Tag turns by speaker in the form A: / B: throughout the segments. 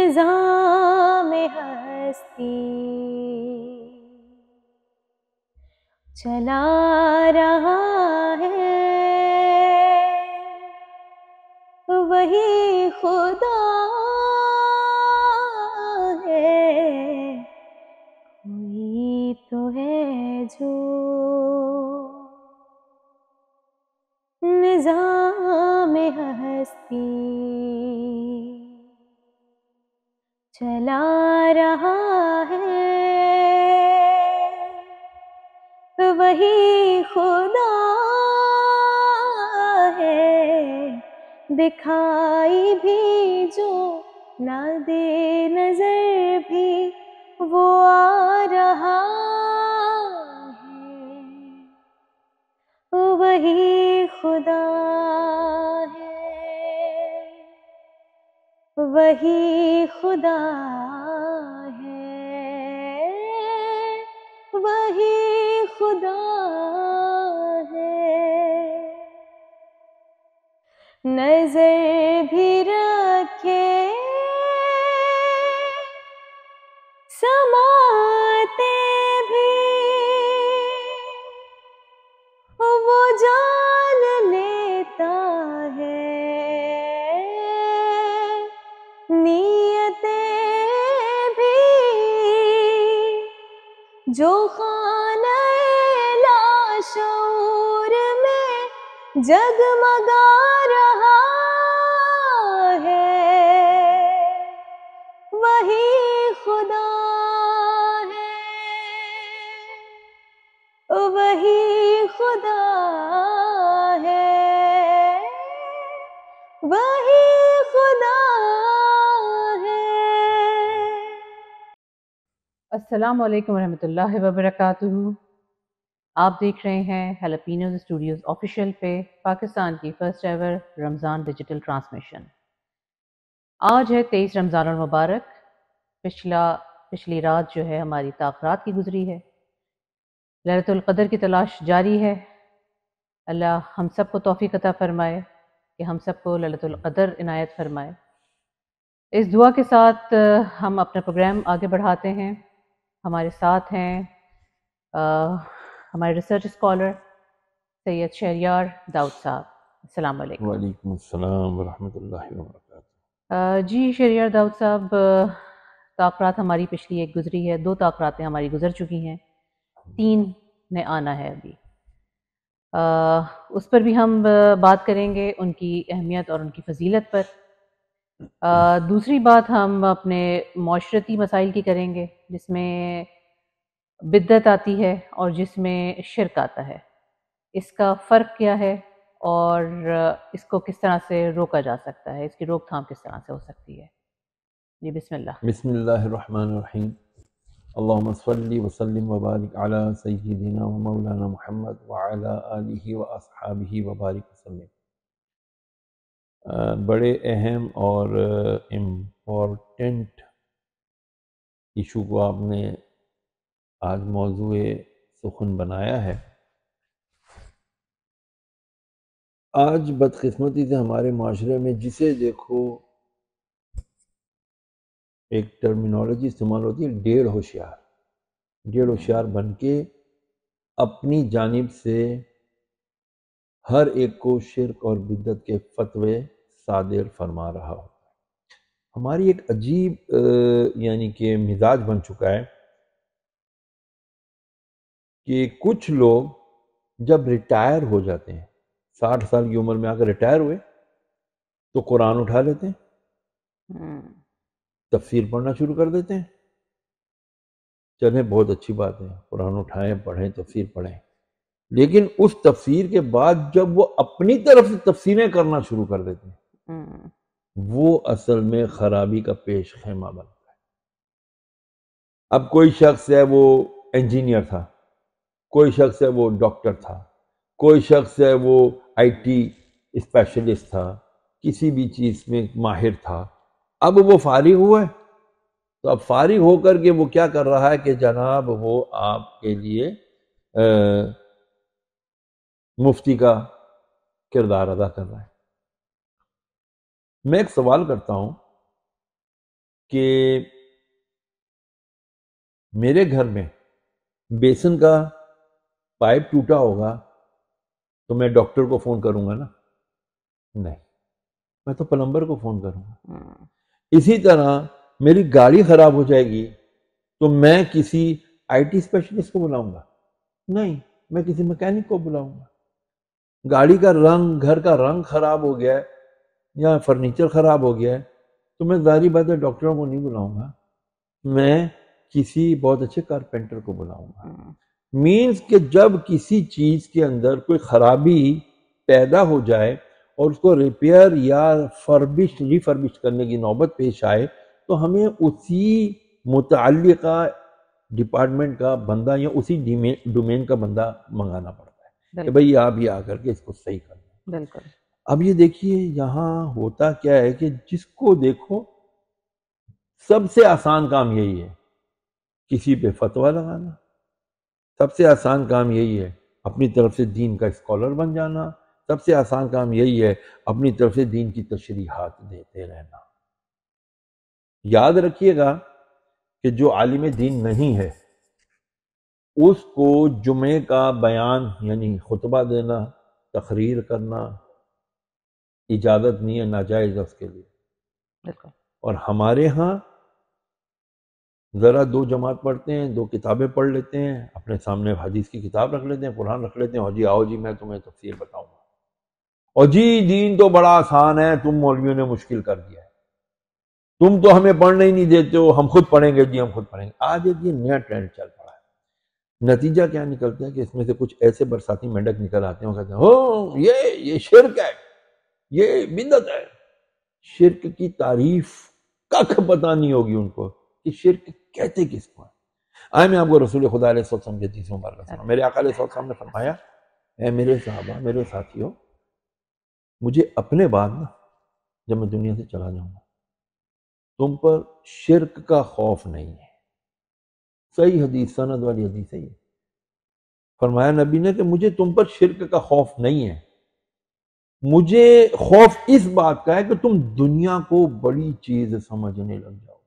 A: نظام ہستی چلا رہا ہے، وہی خدا ہے، کوئی تو ہے جو نظام ہستی چلا رہا ہے، وہی خدا ہے، دکھائی بھی جو نہ دے نظر بھی وہ آ رہا ہے، وہی خدا ہے، وہی خدا ہے، وہی خدا ہے، نظر بھی رکھے سماتے بھی وہ جان لیتا ہے، نیتیں بھی جو خانہ لاشعور میں جگمگا رہا ہے، وہی خدا ہے، وہی خدا ہے، وہی خدا ہے۔
B: السلام علیکم ورحمۃ اللہ وبرکاتہ۔ آپ دیکھ رہے ہیں ہیلپینوز اسٹوڈیوز آفیشیل پہ پاکستان کی فرسٹ ایور رمضان ڈیجیٹل ٹرانسمیشن۔ آج ہے 23 رمضان المبارک۔ پچھلی رات جو ہے ہماری تاخرات کی گزری ہے۔ لیلۃ القدر کی تلاش جاری ہے۔ اللہ ہم سب کو توفیق عطا فرمائے کہ ہم سب کو لیلۃ القدر عنایت فرمائے۔ اس دعا کے ساتھ ہم اپنا پروگرام آگے بڑھاتے ہیں۔ ہمارے ساتھ ہیں ہمارے ریسرچ اسکالر سید شہریار داؤد صاحب۔ السلام علیکم۔
C: وعلیکم السلام ورحمۃ اللہ وبرکاتہ۔
B: جی شہریار داؤد صاحب، تاخرات ہماری پچھلی ایک گزری ہے، 2 تاخراتیں ہماری گزر چکی ہیں، 3 نے آنا ہے ابھی۔ اس پر بھی ہم بات کریں گے، ان کی اہمیت اور ان کی فضیلت پر۔ دوسری بات ہم اپنے معاشرتی مسائل کی کریں گے، جس میں بدعت آتی ہے اور جس میں شرک آتا ہے، اس کا فرق کیا ہے اور اس کو کس طرح سے روکا جا سکتا ہے، اس کی روک تھام کس طرح سے ہو سکتی ہے۔ جی بسم اللہ۔
C: بسم اللہ الرحمن الرحیم۔ اللہم صلی وسلم وبارک علی سیدنا و مولانا محمد وعلی آلہ و اصحابہ وبارک وسلم۔ بڑے اہم اور امپورٹنٹ ایشو کو آپ نے آج موضوع سخن بنایا ہے۔ آج بدقسمتی سے ہمارے معاشرے میں جسے دیکھو ایک ٹرمینالوجی استعمال ہوتی ہے، ڈیڑھ ہوشیار بن کے اپنی جانب سے ہر ایک کو شرک اور بدعت کے فتوے صادر فرما رہا ہوتا ہے۔ ہماری ایک عجیب یعنی کہ مزاج بن چکا ہے کہ کچھ لوگ جب ریٹائر ہو جاتے ہیں، 60 سال کی عمر میں آ کر ریٹائر ہوئے تو قرآن اٹھا لیتے ہیں، تفسیر پڑھنا شروع کر دیتے ہیں۔ چلیں بہت اچھی بات ہے، قرآن اٹھائیں، پڑھیں، تفسیر پڑھیں، لیکن اس تفسیر کے بعد جب وہ اپنی طرف سے تفسیریں کرنا شروع کر دیتے ہیں، وہ اصل میں خرابی کا پیش خیمہ بنتا ہے۔ اب کوئی شخص ہے وہ انجینئر تھا، کوئی شخص ہے وہ ڈاکٹر تھا، کوئی شخص ہے وہ آئی ٹی اسپیشلسٹ تھا، کسی بھی چیز میں ماہر تھا۔ اب وہ فارغ ہوا ہے تو اب فارغ ہو کر کے وہ کیا کر رہا ہے کہ جناب وہ آپ کے لیے مفتی کا کردار ادا کر رہا ہے۔ میں ایک سوال کرتا ہوں کہ میرے گھر میں بیسن کا پائپ ٹوٹا ہوگا تو میں ڈاکٹر کو فون کروں گا نا؟ نہیں، میں تو پلمبر کو فون کروں گا. اسی طرح میری گاڑی خراب ہو جائے گی تو میں کسی آئی ٹی اسپیشلسٹ کو بلاؤں گا؟ نہیں، میں کسی میکینک کو بلاؤں گا. گاڑی کا رنگ، گھر کا رنگ خراب ہو گیا ہے یا فرنیچر خراب ہو گیا ہے تو میں ظاہری بات ہے ڈاکٹروں کو نہیں بلاؤں گا، میں کسی بہت اچھے کارپینٹر کو بلاؤں گا. مینز کہ جب کسی چیز کے اندر کوئی خرابی پیدا ہو جائے اور اس کو ریپیئر یا ریفربش کرنے کی نوبت پیش آئے تو ہمیں اسی متعلقہ ڈپارٹمنٹ کا بندہ یا اسی ڈومین کا بندہ منگانا پڑتا ہے کہ بھئی آپ یہ آ کر کے اس کو صحیح کرنا.
B: بالکل.
C: اب یہ دیکھیے یہاں ہوتا کیا ہے کہ جس کو دیکھو سب سے آسان کام یہی ہے کسی پہ فتویٰ لگانا، سب سے آسان کام یہی ہے اپنی طرف سے دین کا اسکالر بن جانا، سب سے آسان کام یہی ہے اپنی طرف سے دین کی تشریحات دیتے رہنا. یاد رکھیے گا کہ جو عالم دین نہیں ہے اس کو جمعے کا بیان یعنی خطبہ دینا، تقریر کرنا اجازت نہیں ہے، ناجائز ہے اس کے لیے. اور ہمارے ہاں ذرا 2 جماعت پڑھتے ہیں، 2 کتابیں پڑھ لیتے ہیں، اپنے سامنے حدیث کی کتاب رکھ لیتے ہیں، قرآن رکھ لیتے ہیں، اور جی آؤ جی میں تمہیں تفسیر بتاؤں گا، اور جی دین تو بڑا آسان ہے، تم مولویوں نے مشکل کر دیا ہے، تم تو ہمیں پڑھنے ہی نہیں دیتے ہو، ہم خود پڑھیں گے جی ہم خود پڑھیں گے. آج ایک یہ نیا ٹرینڈ چل پڑا ہے. نتیجہ کیا نکلتا ہے کہ اس میں سے کچھ ایسے برساتی مینڈک نکل آتے ہیں اور کہتے ہیں ہو یہ شرک ہے، یہ بدعت ہے. شرک کی تعریف ککھ پتہ نہیں ہوگی ان کو کہ شرک کہتے کس کو ہے. آئے میں آپ کو رسول خدا علیہ السلام کی حدیث مبارکہ سناؤں. میرے آقا علیہ السلام نے فرمایا اے میرے صحابہ، میرے ساتھیوں، مجھے اپنے بعد نا جب میں دنیا سے چلا جاؤں گا تم پر شرک کا خوف نہیں ہے. صحیح حدیث، سند والی حدیث ہے یہ. فرمایا نبی نے کہ مجھے تم پر شرک کا خوف نہیں ہے، مجھے خوف اس بات کا ہے کہ تم دنیا کو بڑی چیز سمجھنے لگ جاؤ،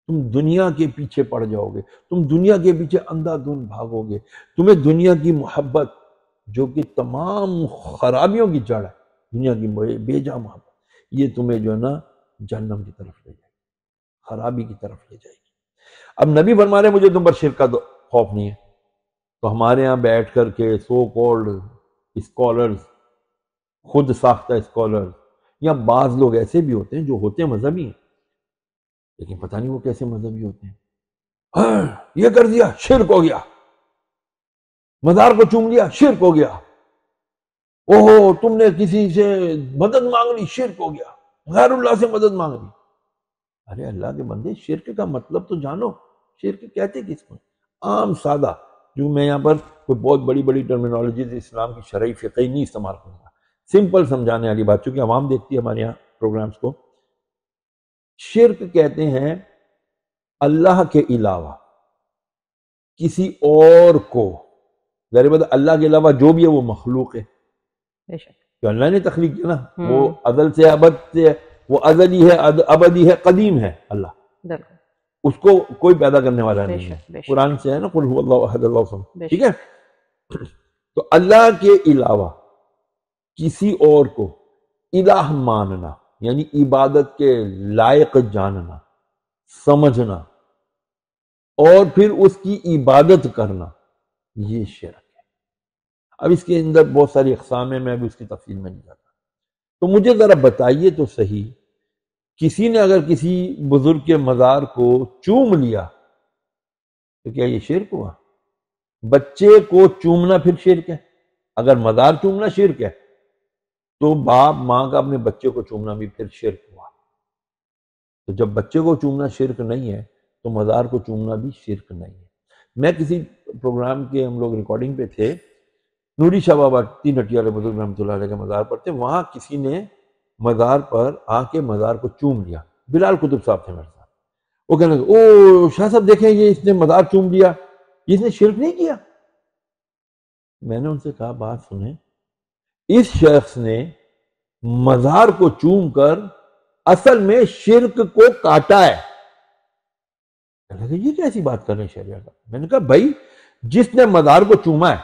C: تم دنیا کے پیچھے پڑ جاؤ گے، تم دنیا کے پیچھے اندھا دھند بھاگو گے. تمہیں دنیا کی محبت جو کہ تمام خرابیوں کی جڑ ہے، دنیا کی بے جا محبت، یہ تمہیں جو ہے نا جہنم کی طرف لے جائے گی، خرابی کی طرف لے جائے گی. اب نبی فرما رہے مجھے تم پر شرک کا خوف نہیں ہے. تو ہمارے ہاں بیٹھ کر کے سو کالڈ اسکالرز، خود ساختہ اسکالرز، یا بعض لوگ ایسے بھی ہوتے ہیں جو ہوتے ہیں مذہبی ہیں لیکن پتہ نہیں وہ کیسے مذہبی ہوتے ہیں. ہاں یہ کر دیا شرک ہو گیا، مزار کو چوم لیا شرک ہو گیا، اوہ تم نے کسی سے مدد مانگ لی شرک ہو گیا، غیر اللہ سے مدد مانگ لی. ارے اللہ کے بندے شرک کا مطلب تو جانو، شرک کہتے کس کو؟ عام سادہ، جو میں یہاں پر کوئی بہت بڑی بڑی ٹرمینالوجیز اسلام کی شرعی فقہی نہیں استعمال کروں گا، سمپل سمجھانے والی بات، چونکہ عوام دیکھتی ہے ہمارے یہاں پروگرامز کو. شرک کہتے ہیں اللہ کے علاوہ کسی اور کو، ظاہر بات اللہ کے علاوہ جو بھی ہے وہ مخلوق ہے، کہ اللہ نے تخلیق کیا نا، وہ ازل سے ابد سے، وہ ازلی ہے ابدی ہے قدیم ہے اللہ، اس کو کوئی پیدا کرنے والا نہیں ہے. قرآن سے ہے نا قل هو اللہ احد اللہ الصمد، ٹھیک ہے. تو اللہ کے علاوہ کسی اور کو الہ ماننا یعنی عبادت کے لائق جاننا، سمجھنا اور پھر اس کی عبادت کرنا، یہ شرک ہے. اب اس کے اندر بہت ساری اقسام ہیں، میں ابھی اس کی تفصیل میں نہیں جاتا. تو مجھے ذرا بتائیے تو صحیح، کسی نے اگر کسی بزرگ کے مزار کو چوم لیا تو کیا یہ شرک ہوا؟ بچے کو چومنا پھر شرک ہے. اگر مزار چومنا شرک ہے تو باپ ماں کا اپنے بچے کو چومنا بھی پھر شرک ہوا. تو جب بچے کو چومنا شرک نہیں ہے تو مزار کو چومنا بھی شرک نہیں ہے. میں کسی پروگرام کے ہم لوگ ریکارڈنگ پہ تھے، نوری شاہ بابا تین ہٹی والے بزرگ رحمۃ اللہ علیہ کے مزار پر تھے، وہاں کسی نے مزار پر آ کے مزار کو چوم لیا. بلال قطب صاحب تھے میرے ساتھ، وہ کہنے لگے او شاہ صاحب دیکھیں یہ اس نے مزار چوم لیا، اس نے شرک نہیں کیا. میں نے ان سے کہا بات سنیں، اس شخص نے مزار کو چوم کر اصل میں شرک کو کاٹا ہے، کہ یہ کیسی بات کر رہے ہیں شریعت؟ میں نے کہا بھائی جس نے مزار کو چوما ہے،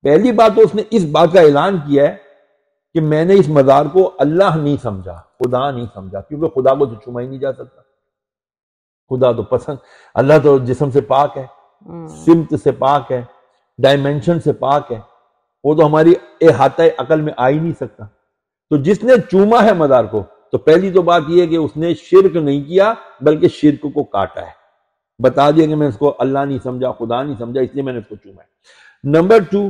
C: پہلی بات تو اس نے اس بات کا اعلان کیا ہے کہ میں نے اس مزار کو اللہ نہیں سمجھا، خدا نہیں سمجھا، کیونکہ خدا کو تو چوما ہی نہیں جا سکتا، خدا تو پسند، اللہ تو جسم سے پاک ہے، سمت سے پاک ہے، ڈائمینشن سے پاک ہے، وہ تو ہماری احاطہ عقل میں آ ہی نہیں سکتا۔ تو جس نے چوما ہے مزار کو، تو پہلی تو بات یہ ہے کہ اس نے شرک نہیں کیا بلکہ شرک کو کاٹا ہے، بتا دیا کہ میں اس کو اللہ نہیں سمجھا، خدا نہیں سمجھا، اس لیے میں نے اس کو چوما ہے۔ نمبر 2،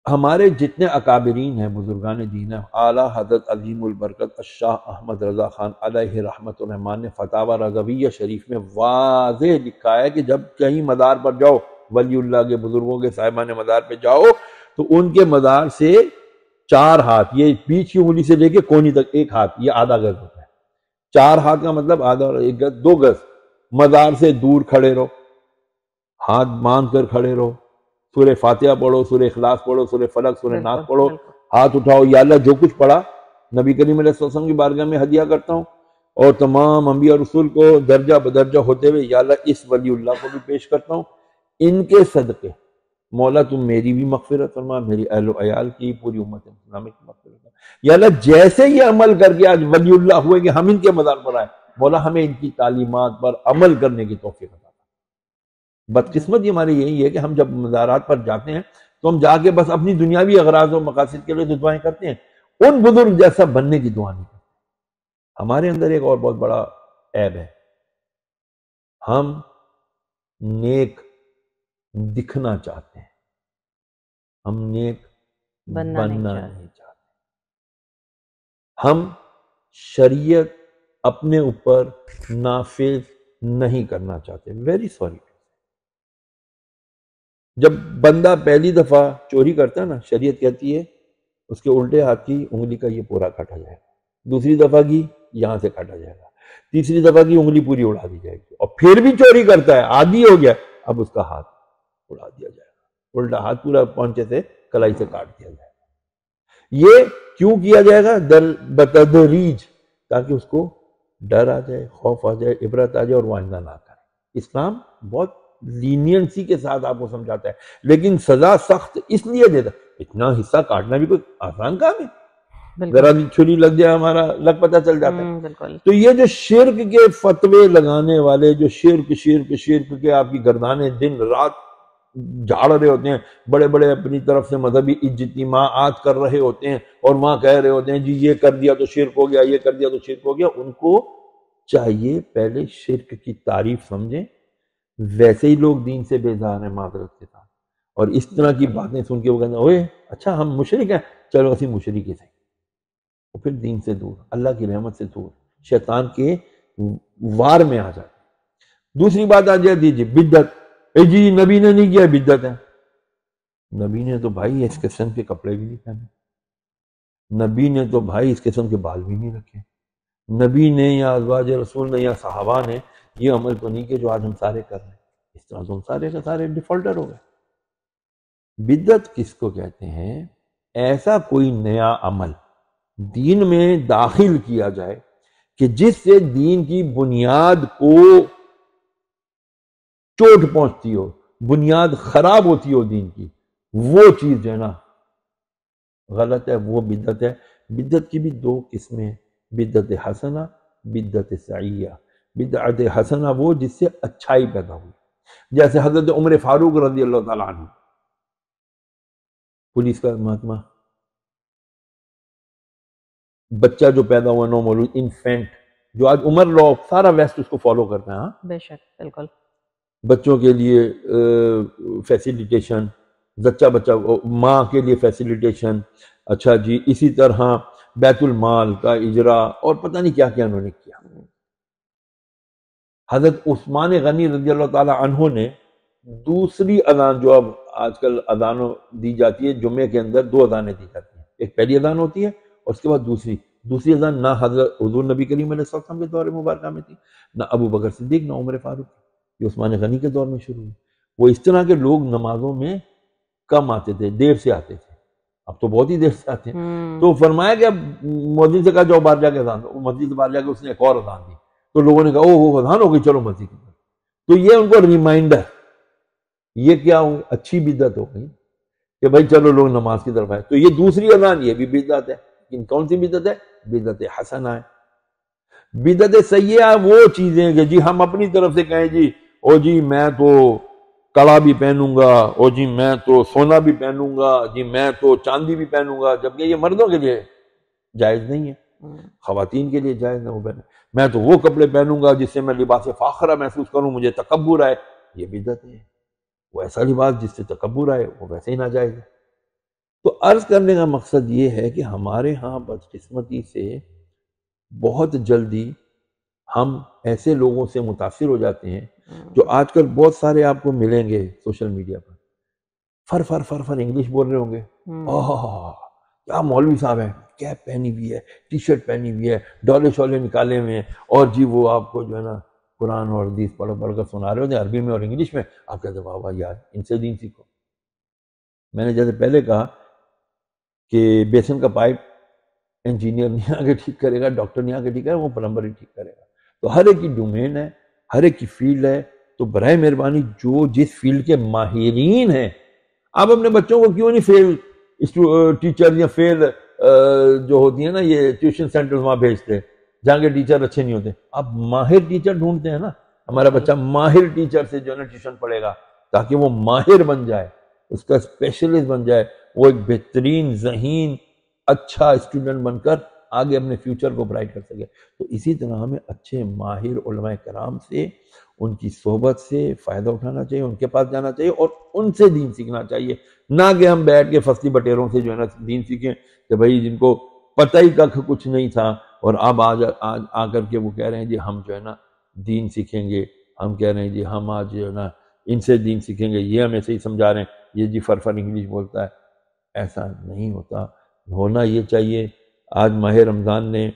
C: ہمارے جتنے اکابرین ہیں، بزرگان دین ہیں، اعلیٰ حضرت عظیم البرکت الشاہ احمد رضا خان علیہ رحمت الرحمان نے فتاوی رضویہ شریف میں واضح لکھا ہے کہ جب کہیں مزار پر جاؤ، ولی اللہ کے، بزرگوں کے، صاحبان مزار پہ جاؤ، تو ان کے مزار سے 4 ہاتھ، یہ بیچ کی انگلی سے لے کے کونی تک 1 ہاتھ، یہ آدھا گز ہوتا ہے۔ 4 ہاتھ کا مطلب آدھا اور 1 گز، 2 گز مزار سے دور کھڑے رہو، ہاتھ باندھ کر کھڑے رہو، سورہ فاتحہ پڑھو، سورہ اخلاص پڑھو، سورہ فلق، سورہ ناس پڑھو، ہاتھ اٹھاؤ، یا اللہ جو کچھ پڑھا نبی کریم علیہ السلام کی بارگاہ میں ہدیہ کرتا ہوں، اور تمام انبیاء رسول کو درجہ بدرجہ ہوتے ہوئے یا اللہ اس ولی اللہ کو بھی پیش کرتا ہوں، ان کے صدقے مولا تم میری بھی مغفرت فرما، میری اہل و عیال کی، پوری امت اسلامی کی مغفرت فرما، یا اللہ جیسے یہ عمل کر کے آج ولی اللہ ہوئے کہ ہم ان کے مزار پر آئے، مولا ہمیں ان کی تعلیمات پر عمل کرنے کی توفیق عطا۔ بدقسمتی ہماری یہی ہے کہ ہم جب مزارات پر جاتے ہیں تو ہم جا کے بس اپنی دنیاوی اغراض و مقاصد کے لیے تو دعائیں کرتے ہیں، ان بزرگ جیسا بننے کی دعا نہیں کرتے۔ ہمارے اندر ایک اور بہت بڑا عیب ہے، ہم نیک دکھنا چاہتے ہیں، ہم نیک بننا نہیں چاہتے، ہم شریعت اپنے اوپر نافذ نہیں کرنا چاہتے۔ ویری سوری، جب بندہ پہلی دفعہ چوری کرتا ہے نا، شریعت کہتی ہے اس کے الٹے ہاتھ کی انگلی کا یہ پورا کاٹا جائے گا، دوسری دفعہ کی یہاں سے کاٹا جائے گا، تیسری دفعہ کی انگلی پوری اڑا دی جائے گی، اور پھر بھی چوری کرتا ہے، عادی ہو گیا، اب اس کا ہاتھ اڑا دیا جائے گا، الٹا ہاتھ پورا پونچے سے کلائی سے کاٹ دیا جائے گا۔ یہ کیوں کیا جائے گا؟ بتدریج، تاکہ اس کو ڈر آ جائے، خوف آ جائے، عبرت آ جائے، اور وہ آئندہ نہ کرے۔ اسلام بہت لینینسی کے ساتھ آپ کو سمجھاتا ہے، لیکن سزا سخت اس لیے دیتا، اتنا حصہ کاٹنا بھی کوئی آسان کام ہے، ذرا بھی چھری لگ جائے ہمارا لگ پتہ چل جاتا ہے۔ تو یہ جو شرک کے فتوے لگانے والے، جو شرک کے آپ کی گردانیں دن رات جھاڑ رہے ہوتے ہیں، بڑے بڑے اپنی طرف سے مذہبی اجتماعات کر رہے ہوتے ہیں، اور وہاں کہہ رہے ہوتے ہیں جی یہ کر دیا تو شرک ہو گیا، یہ کر دیا تو شرک ہو گیا، ان کو چاہیے پہلے شرک کی تعریف سمجھیں۔ ویسے ہی لوگ دین سے بیزار ہیں معذرت کے ساتھ، اور اس طرح کی باتیں سن کے وہ کہتے ہیں اوے اچھا ہم مشرک ہیں، چلو اسی مشرک ہی صحیح، وہ پھر دین سے دور، اللہ کی رحمت سے دور، شیطان کے وار میں آ جاتے۔ دوسری بات آ جاتی جی بدعت، جی نبی نے نہیں کیا بدعت ہے، نبی نے تو بھائی اس قسم کے کپڑے بھی نہیں پہنے، نبی نے تو بھائی اس قسم کے بال بھی نہیں رکھے، نبی نے یا ازواج رسول نے یا صحابہ نے یہ عمل تو نہیں کہ جو آج ہم سارے کر رہے ہیں، اس طرح تو ہم سارے کے سارے ڈیفالٹر ہو گئے۔ بدعت کس کو کہتے ہیں؟ ایسا کوئی نیا عمل دین میں داخل کیا جائے کہ جس سے دین کی بنیاد کو چوٹ پہنچتی ہو، بنیاد خراب ہوتی ہو دین کی، وہ چیز جو ہے نا غلط ہے، وہ بدعت ہے۔ بدعت کی بھی 2 قسمیں ہیں، بدعت حسنہ، بدعت سعیہ۔ بدعت حسنہ وہ جس سے اچھائی پیدا ہوئی، جیسے حضرت عمر فاروق رضی اللہ تعالیٰ عنہ، پولیس کا محکمہ، بچہ جو پیدا ہوا نو مولود انفینٹ، جو آج عمر لا سارا ویسٹ اس کو فالو کرتا ہے، ہاں
B: بے شک بالکل، بچوں
C: کے لیے فیسیلیٹیشن، بچہ ماں کے لیے فیسیلیٹیشن، اچھا جی اسی طرح بیت المال کا اجرا، اور پتہ نہیں کیا کیا انہوں نے کیا۔ حضرت عثمان غنی رضی اللہ تعالی عنہ نے دوسری اذان، جو اب آج کل اذانوں دی جاتی ہے، جمعے کے اندر 2 اذانیں دی جاتی ہیں، ایک پہلی اذان ہوتی ہے اور اس کے بعد دوسری اذان نہ حضرت حضور نبی کریم علیہ السلام کے دور مبارکہ میں تھی، نہ ابو بکر صدیق، نہ عمر فاروق، یہ عثمان غنی کے دور میں شروع ہوئی۔ وہ اس طرح کے لوگ نمازوں میں کم آتے تھے، دیر سے آتے تھے، اب تو بہت ہی دیر سے آتے ہیں، تو فرمایا کہ اب مؤذن سے کہا جاؤ باہر جا کے اذان دو، مسجد سے باہر جا کے اس نے ایک اور اذان دی، تو لوگوں نے کہا اوہ اذان ہو گئی چلو مسجد کی طرف. تو یہ ان کو ریمائنڈر, یہ کیا ہو گئی, اچھی بدعت ہو گئی کہ بھائی چلو لوگ نماز کی طرف آئے. تو یہ دوسری اذان یہ بھی بدعت ہے, لیکن کون سی بدعت ہے؟ بدعت حسنہ ہے. بدعت سیئہ وہ چیزیں کہ جی ہم اپنی طرف سے کہیں جی او جی میں تو کڑا بھی پہنوں گا, او جی میں تو سونا بھی پہنوں گا, جی میں تو چاندی بھی پہنوں گا, جبکہ یہ مردوں کے لیے جائز نہیں ہے, خواتین کے لیے جائز نہ ہو پہنے. میں تو وہ کپڑے پہنوں گا جس سے میں لباس فاخرہ محسوس کروں, مجھے تکبر آئے, یہ بدعت ہے. وہ ایسا لباس جس سے تکبر آئے وہ ویسے ہی ناجائز ہے. تو عرض کرنے کا مقصد یہ ہے کہ ہمارے ہاں بدقسمتی سے بہت جلدی ہم ایسے لوگوں سے متاثر ہو جاتے ہیں جو آج کل بہت سارے آپ کو ملیں گے سوشل میڈیا پر, فر فر فر فر انگلش بول رہے ہوں گے. کیا مولوی صاحب ہیں, کیپ پہنی ہوئی ہے, ٹی شرٹ پہنی ہوئی ہے, ڈولے شولے نکالے ہوئے ہیں, اور جی وہ آپ کو جو ہے نا قرآن اور حدیث پڑھ پڑھ کر سنا رہے ہوتے ہیں عربی میں اور انگلش میں. آپ کہتے ہیں واہ واہ یار ان سے دین سیکھو. میں نے جیسے پہلے کہا کہ بیسن کا پائپ انجینئر نہیں آ کے ٹھیک کرے گا, ڈاکٹر نہیں آ کے ٹھیک کرے گا, وہ پلمبر ہی ٹھیک کرے گا. تو ہر ایک کی ڈومین ہے, ہر ایک کی فیلڈ ہے. تو برائے مہربانی جو جس فیلڈ کے ماہرین ہیں, آپ اپنے بچوں کو کیوں نہیں فیل ٹیچر یا فیل جو ہوتی ہیں نا یہ ٹیوشن سینٹر وہاں بھیجتے جہاں کے ٹیچر اچھے نہیں ہوتے. آپ ماہر ٹیچر ڈھونڈتے ہیں نا, ہمارا بچہ ماہر ٹیچر سے جو ہے نا ٹیوشن پڑھے گا تاکہ وہ ماہر بن جائے, اس کا اسپیشلسٹ بن جائے, وہ ایک بہترین ذہین اچھا اسٹوڈنٹ بن کر آگے اپنے فیوچر کو برائٹ کر سکے. تو اسی طرح ہمیں اچھے ماہر علماء کرام سے, ان کی صحبت سے فائدہ اٹھانا چاہیے, ان کے پاس جانا چاہیے اور ان سے دین سیکھنا چاہیے, نہ کہ ہم بیٹھ کے فصلی بٹیروں سے جو ہے نا دین سیکھیں کہ بھائی جن کو پتہ ہی کچھ نہیں تھا اور اب آ کر کے وہ کہہ رہے ہیں جی ہم جو ہے نا دین سیکھیں گے, ہم کہہ رہے ہیں جی ہم آج جو ہے نا ان سے دین سیکھیں گے, یہ ہمیں صحیح سمجھا رہے ہیں, یہ جی فرفر انگلش بولتا ہے. ایسا نہیں ہوتا. ہونا یہ چاہیے. آج ماہ رمضان نے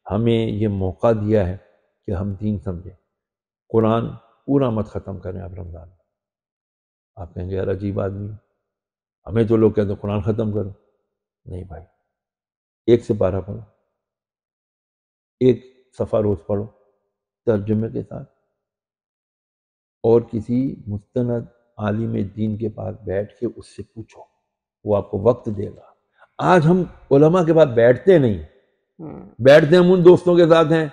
C: ہمیں یہ موقع دیا ہے کہ ہم دین سمجھیں. قرآن پورا مت ختم کریں آپ رمضان میں. آپ کہیں گے یار عجیب آدمی, ہمیں تو لوگ کہتے ہیں قرآن ختم کرو. نہیں بھائی, 1 سے 12 پڑھو, 1 صفحہ روز پڑھو ترجمے کے ساتھ, اور کسی مستند عالم دین کے پاس بیٹھ کے اس سے پوچھو, وہ آپ کو وقت دے گا. آج ہم علماء کے پاس بیٹھتے نہیں, بیٹھتے ہم ان دوستوں کے ساتھ ہیں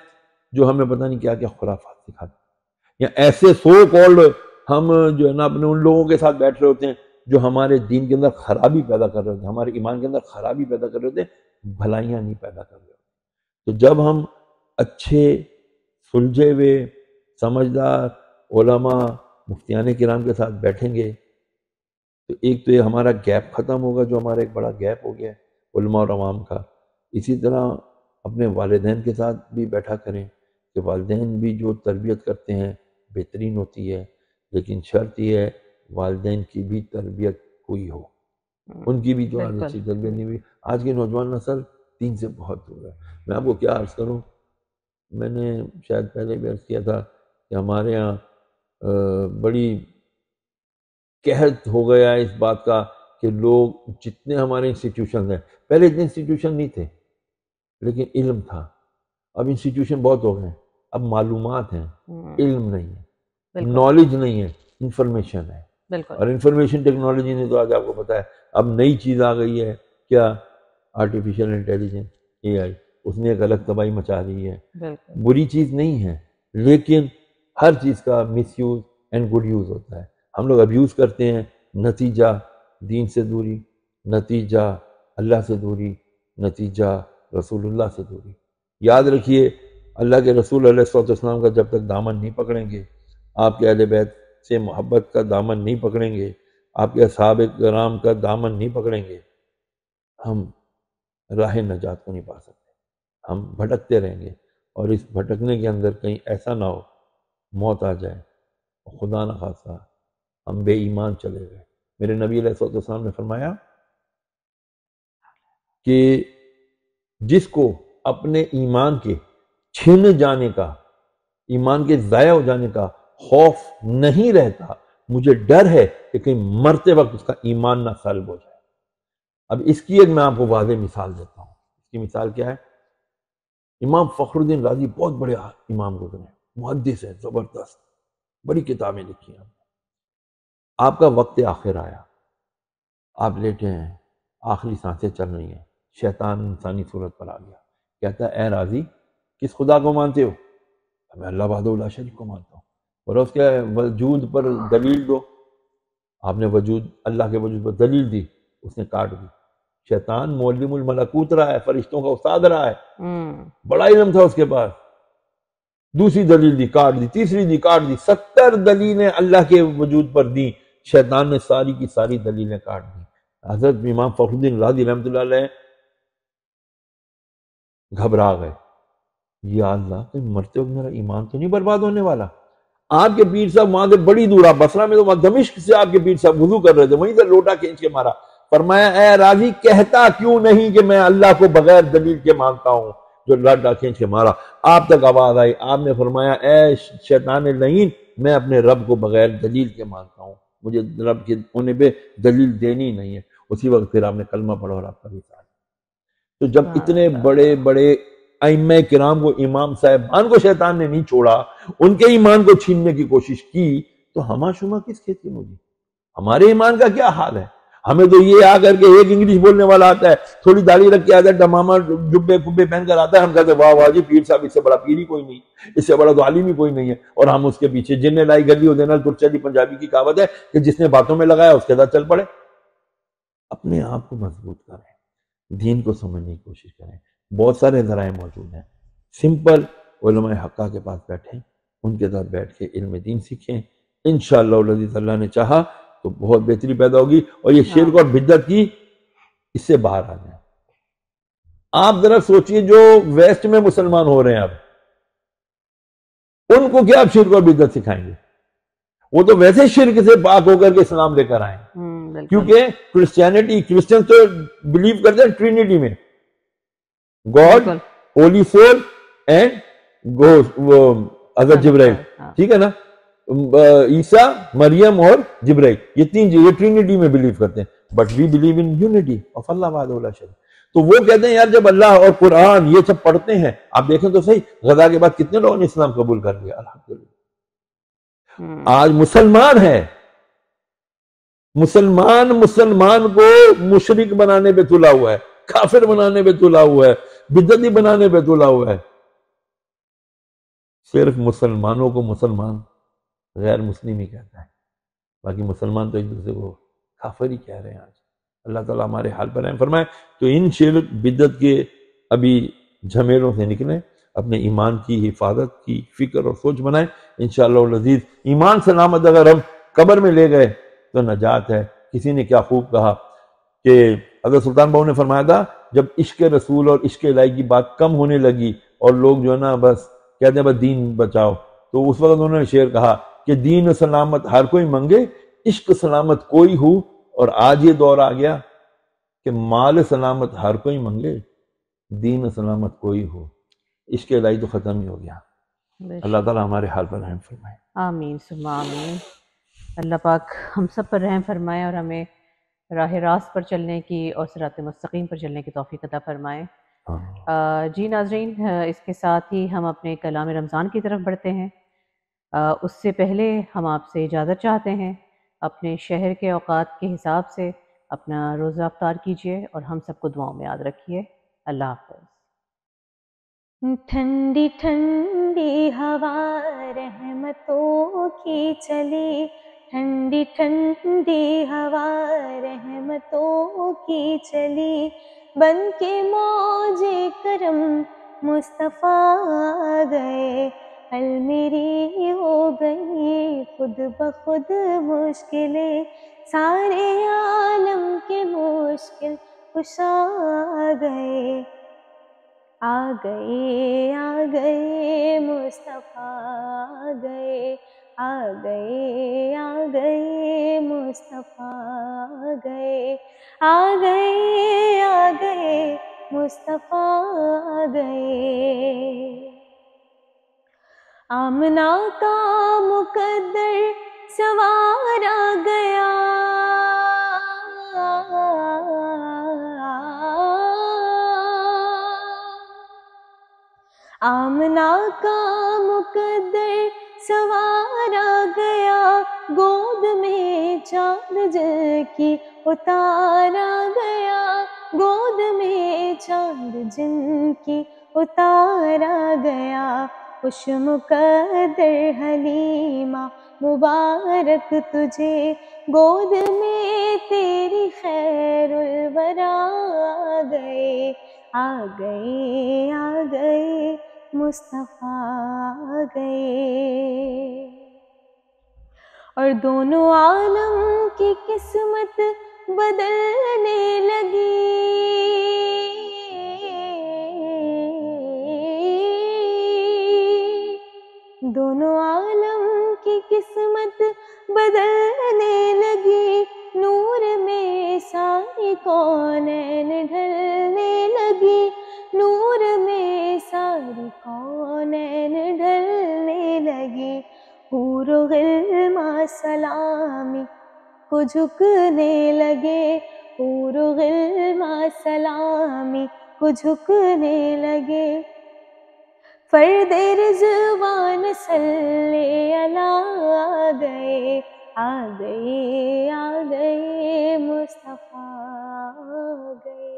C: جو ہمیں پتہ نہیں کیا کیا خرافات سکھاتے ہیں, یا ایسے سو کالڈ ہم جو ہے نا اپنے ان لوگوں کے ساتھ بیٹھ رہے ہوتے ہیں جو ہمارے دین کے اندر خرابی پیدا کر رہے ہوتے ہیں, ہمارے ایمان کے اندر خرابی پیدا کر رہے ہوتے ہیں, بھلائیاں نہیں پیدا کر رہے ہوتے. تو جب ہم اچھے سلجھے ہوئے سمجھدار علماء مفتیان کرام کے ساتھ بیٹھیں گے تو ایک تو یہ ہمارا گیپ ختم ہوگا, جو ہمارا ایک بڑا گیپ ہو گیا ہے علماء اور عوام کا. اسی طرح اپنے والدین کے ساتھ بھی بیٹھا کریں کہ والدین بھی جو تربیت کرتے ہیں بہترین ہوتی ہے, لیکن شرط یہ ہے والدین کی بھی تربیت ہوئی ہو, ان کی بھی جو آج اچھی تربیت نہیں ہوئی. آج کی نوجوان نسل دین سے بہت دور ہے. میں آپ کو کیا عرض کروں, میں نے شاید پہلے بھی عرض کیا تھا کہ ہمارے ہاں بڑی قحط ہو گیا اس بات کا کہ لوگ جتنے ہمارے انسٹیٹیوشن ہیں, پہلے اتنے انسٹیٹیوشن نہیں تھے لیکن علم تھا, اب انسٹیٹیوشن بہت ہو گئے ہیں, اب معلومات ہیں, علم نہیں ہے, نالج نہیں ہے, انفارمیشن ہے. اور انفارمیشن ٹیکنالوجی نے تو آج آپ کو پتہ ہے اب نئی چیز آ گئی ہے, کیا آرٹیفیشیل انٹیلیجنس AI, اس نے ایک الگ تباہی مچا رہی ہے. بری چیز نہیں ہے لیکن ہر چیز کا مس یوز اینڈ گڈ یوز ہوتا ہے. ہم لوگ ابیوز کرتے ہیں, نتیجہ دین سے دوری, نتیجہ اللہ سے دوری, نتیجہ رسول اللہ سے دوری. یاد رکھیے اللہ کے رسول علیہ السلام کا جب تک دامن نہیں پکڑیں گے, آپ کے اہل بیت سے محبت کا دامن نہیں پکڑیں گے, آپ کے اصحاب کرام کا دامن نہیں پکڑیں گے, ہم راہ نجات کو نہیں پا سکتے. ہم بھٹکتے رہیں گے, اور اس بھٹکنے کے اندر کہیں ایسا نہ ہو موت آ جائے, خدا نہ خواستہ ہم بے ایمان چلے گئے. میرے نبی علیہ السلام نے فرمایا کہ جس کو اپنے ایمان کے چھن جانے کا, ایمان کے ضائع ہو جانے کا خوف نہیں رہتا, مجھے ڈر ہے کہ کہیں مرتے وقت اس کا ایمان نہ سلب ہو جائے. اب اس کی ایک میں آپ کو واضح مثال دیتا ہوں. اس کی مثال کیا ہے, امام فخر الدین رازی بہت بڑے امام گزرے ہیں، محدث ہیں زبردست، بڑی کتابیں لکھی ہیں. آپ کا وقت آخر آیا، آپ لیٹے ہیں، آخری سانسیں چل رہی ہیں، شیطان انسانی صورت پر آ گیا، کہتا ہے اے راضی کس خدا کو مانتے ہو؟ میں اللہ وحدہ لا شریک کو مانتا ہوں. اور اس کے وجود پر دلیل دو. آپ نے اللہ کے وجود پر دلیل دی، اس نے کاٹ دی. شیطان معلم الملکوت رہا ہے، فرشتوں کا استاد رہا ہے، بڑا علم تھا اس کے پاس. دوسری دلیل دی، کاٹ دی. تیسری دی، کاٹ دی. 70 دلیلیں اللہ کے وجود پر دی، شیطان نے ساری کی ساری دلیلیں کاٹ دی. حضرت امام فخر الدین رازی رحمۃ اللہ علیہ گھبرا گئے، یا اللہ کہ مرتے وقت میرا ایمان تو نہیں برباد ہونے والا. آپ کے پیر صاحب وہاں سے بڑی دور، آپ بصرہ میں تو وہاں دمشق سے آپ کے پیر صاحب وضو کر رہے تھے، وہیں سے لوٹا کھینچ کے مارا. فرمایا اے راضی کہتا کیوں نہیں کہ میں اللہ کو بغیر دلیل کے مانتا ہوں؟ جو لوٹا کھینچ کے مارا. آپ تک آواز آئی، آپ نے فرمایا اے شیطان لعین میں اپنے رب کو بغیر دلیل کے مانتا ہوں، مجھے رب کے ہونے پہ دلیل دینی نہیں ہے. اسی وقت پھر آپ نے کلمہ پڑھا اور آپ کا بھی ساتھ. تو جب اتنے بڑے بڑے ائمہ کرام کو، امام صاحبان کو شیطان نے نہیں چھوڑا، ان کے ایمان کو چھیننے کی کوشش کی، تو ہما شما کس کھیت کی مولی؟ ہمارے ایمان کا کیا حال ہے؟ ہمیں تو یہ آ کر کے ایک انگلش بولنے والا آتا ہے، تھوڑی داڑھی رکھ کے آتا ہے، ڈمامہ جبے کبے پہن کر آتا ہے، ہم کہتے ہیں واہ واہ جی پیر صاحب اس سے بڑا پیر ہی کوئی نہیں، اس سے بڑا تو عالم ہی کوئی نہیں ہے. اور ہم اس کے پیچھے جن لائی گلی ہو دینا ترچلی پنجابی کی کہاوت ہے کہ جس نے باتوں میں لگایا اس کے ساتھ چل پڑے. اپنے آپ کو مضبوط کریں، دین کو سمجھنے کی کوشش کریں. بہت سارے ذرائع موجود ہیں، سمپل علماء حقہ کے پاس بیٹھیں، ان کے ساتھ بیٹھ کے علم دین سیکھیں. انشاءاللہ العزیز اللہ نے چاہا تو بہت بہتری پیدا ہوگی، اور یہ شرک اور بدعت کی اس سے باہر آ جائیں. آپ ذرا سوچئے جو ویسٹ میں مسلمان ہو رہے ہیں اب، ان کو کیا آپ شرک اور بدعت سکھائیں گے؟ وہ تو ویسے شرک سے پاک ہو کر کے اسلام لے کر آئیں. کیونکہ کرسچن تو بلیو کرتے ہیں ٹرینیٹی میں، گاڈ، ہولی سول اینڈ حضرت جبرائیل، ٹھیک ہے نا، عیسیٰ، مریم اور جبرائیل، یہ تین چیزیں ٹرینیٹی میں بلیو کرتے ہیں. But we believe in unity of Allah وحدہ لا شریک. تو وہ کہتے ہیں یار جب اللہ اور قرآن یہ سب پڑھتے ہیں، آپ دیکھیں تو صحیح غزہ کے بعد کتنے لوگوں نے اسلام قبول کر لیا الحمدللہ. آج مسلمان ہے، مسلمان کو مشرک بنانے پہ تلا ہوا ہے، کافر بنانے پہ تلا ہوا ہے، بدعتی بنانے پہ تلا ہوا ہے. صرف مسلمانوں کو مسلمان غیر مسلم ہی کہتا ہے، باقی مسلمان تو ایک دوسرے کو کافر ہی کہہ رہے ہیں. آج اللہ تعالیٰ ہمارے حال پر رحم فرمائے. تو ان شرک بدعت کے ابھی جھمیلوں سے نکلیں، اپنے ایمان کی حفاظت کی فکر اور سوچ بنائیں. انشاءاللہ العزیز ایمان سلامت اگر ہم قبر میں لے گئے تو نجات ہے. کسی نے کیا خوب کہا کہ حضرت سلطان بہو نے فرمایا تھا جب عشق رسول اور عشق الہی کی بات کم ہونے لگی اور لوگ جو ہے نا بس کہتے ہیں بس دین بچاؤ، تو اس وقت انہوں نے شعر کہا کہ دین سلامت ہر کوئی منگے، عشق سلامت کوئی ہو. اور آج یہ دور آ گیا کہ مال سلامت ہر کوئی منگے، دین سلامت کوئی ہو. عشق الہی تو ختم ہی ہو گیا. اللہ تعالیٰ ہمارے حال پر رحم فرمائے.
B: آمین ثم آمین. اللہ پاک ہم سب پر رحم فرمائے اور ہمیں راہ راست پر چلنے کی اور صراط مستقیم پر چلنے کی توفیق عطا فرمائے. جی ناظرین، اس کے ساتھ ہی ہم اپنے کلام رمضان کی طرف بڑھتے ہیں. اس سے پہلے ہم آپ سے اجازت چاہتے ہیں، اپنے شہر کے اوقات کے حساب سے اپنا روزہ افطار کیجیے اور ہم سب کو دعاؤں میں یاد رکھیے. اللہ حافظ.
A: ٹھنڈی ٹھنڈی ہوا رحمتوں کی چلی، ٹھنڈی ٹھنڈی ہوا رحمتوں کی چلی، بن کے موج کرم مصطفیٰ آ گئے، حل میری ہو گئی خود بخود مشکلیں، سارے عالم کے مشکل کشا آ گئے، آ گئے آ گئے مصطفیٰ آ گئے، آ گئے آ گئے مصطفیٰ آ گئے، آ گئے آ گئے مصطفیٰ آ گئے. آمنہ کا مقدر سنوارا گیا، آمنہ کا مقدر سوارا گیا، گود میں چاند جن کی اتارا گیا، گود میں چاند جن کی اتارا گیا، خوش مقدر حلیمہ مبارک تجھے، گود میں تیری خیر الورا آ گئے، آ گئے، آ گئے مصطفیٰ آ گئے۔ اور دونوں عالم کی قسمت بدلنے لگی، دونوں عالم کی قسمت بدلنے لگی، نور میں ساری کونین ڈھلنے لگی، نور میں ساری کونین ڈھلنے لگی، حور و غلمان سلامی کو جھکنے لگے، حور و غلمان سلامی کو جھکنے لگے، فرد رضوان صلی اللہ آ گئے، آ گئے، آ گئے مصطفیٰ آ گئے۔